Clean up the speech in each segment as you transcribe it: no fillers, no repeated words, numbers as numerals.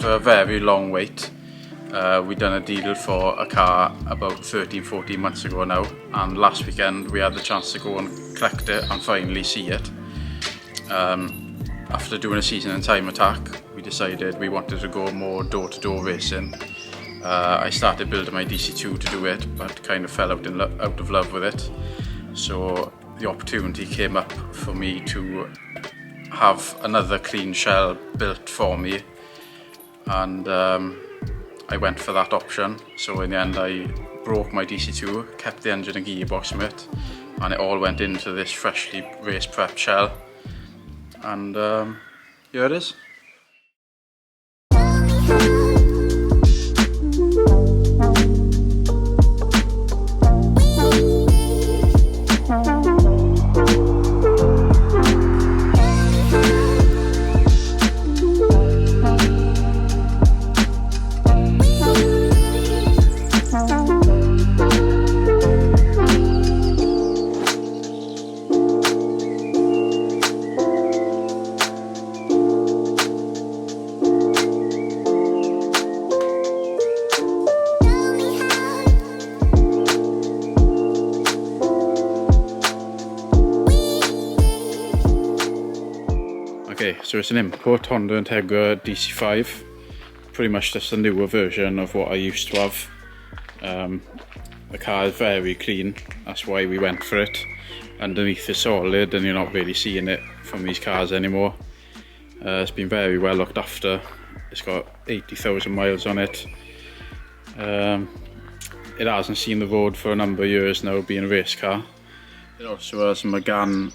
after a very long wait. We done a deal for a car about 13-14 months ago now, and last weekend we had the chance to go and collect it and finally see it. After doing a season in Time Attack, we decided we wanted to go more door-to-door racing. I started building my DC2 to do it, but kind of fell out of love with it. So the opportunity came up for me to have another clean shell built for me, and I went for that option. So in the end I broke my DC2, kept the engine and gearbox from it, and it all went into this freshly race prepped shell, and here it is. Okay, so it's an import Honda Integra DC5, pretty much just a newer version of what I used to have. The car is very clean, that's why we went for it. Underneath is solid and you're not really seeing it from these cars anymore. It's been very well looked after. It's got 80,000 miles on it. It hasn't seen the road for a number of years now, being a race car. It also has a Megane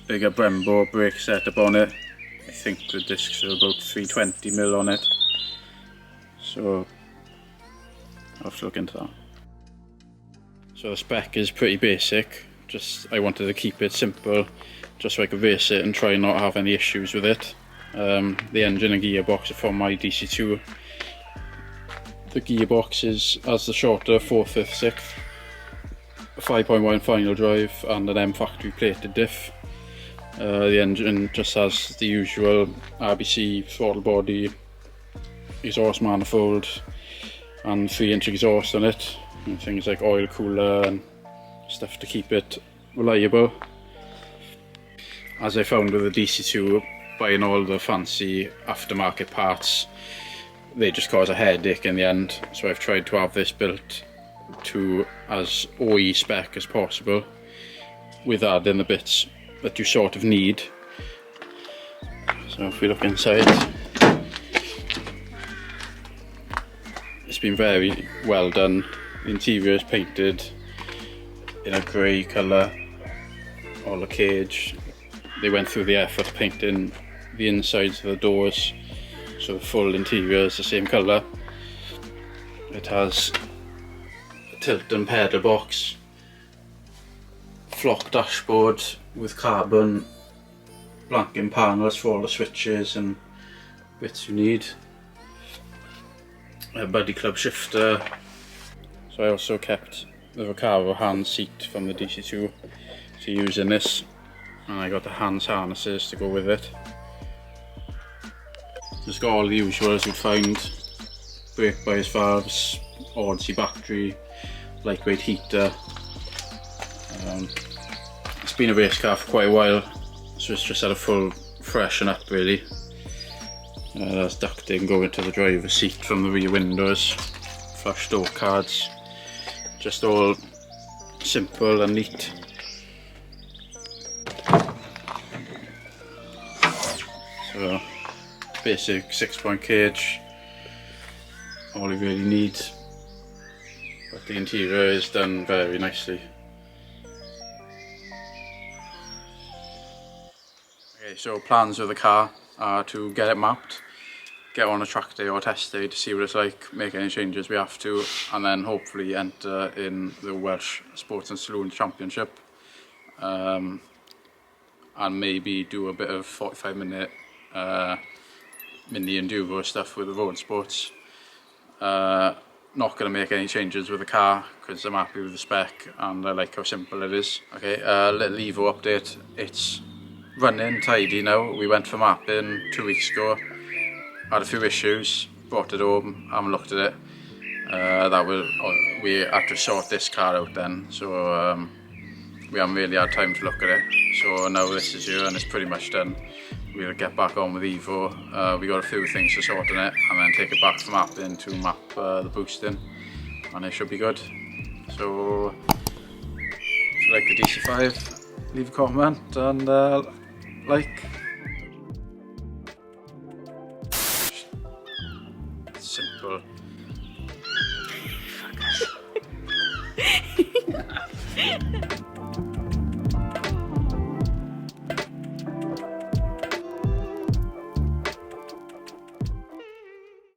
bigger Brembo brake setup on it. I think the discs are about 320mm on it, so I'll have to look into that. So the spec is pretty basic, I wanted to keep it simple just so I could race it and try not have any issues with it. The engine and gearbox are from my DC2. The gearbox has the shorter 4/5 6th, a 5.1 final drive and an M factory plated diff. The engine just has the usual RBC throttle body, exhaust manifold and 3-inch exhaust on it, and things like oil cooler and stuff to keep it reliable. As I found with the DC2, buying all the fancy aftermarket parts, they just cause a headache in the end, so I've tried to have this built to as OE spec as possible, with adding the bits that you sort of need. So if we look inside, it's been very well done. The interior is painted in a grey colour, all the cage. They went through the effort of painting the insides of the doors, so the full interior is the same colour. It has a tilt and pedal box, flock dashboard with carbon blanking panels for all the switches and bits you need. A Buddy Club shifter. So I also kept the Recaro hand seat from the DC2 to use in this, and I got the hands harnesses to go with it. It's got all the usuals you'd find: brake bias valves, Odyssey battery, lightweight heater. It's been a race car for quite a while, so it's just had a full freshen up really. There's ducting going to the driver's seat from the rear windows, flush door cards, just all simple and neat. So basic 6-point cage, all you really need, but the interior is done very nicely. Okay, so plans with the car are to get it mapped, get on a track day or test day to see what it's like, make any changes we have to, and then hopefully enter in the Welsh Sports and Saloon Championship, and maybe do a bit of 45-minute mini enduro stuff with the road sports. Not going to make any changes with the car because I'm happy with the spec and I like how simple it is. Okay, little Evo update. It's running tidy now. We went for mapping 2 weeks ago, had a few issues, brought it home, haven't looked at it. We had to sort this car out then, so we haven't really had time to look at it. So now this is here and it's pretty much done. We'll get back on with Evo. We got a few things to sort on it and then take it back for mapping to map the boosting, and it should be good. So if you like the DC5, leave a comment and like. Simple.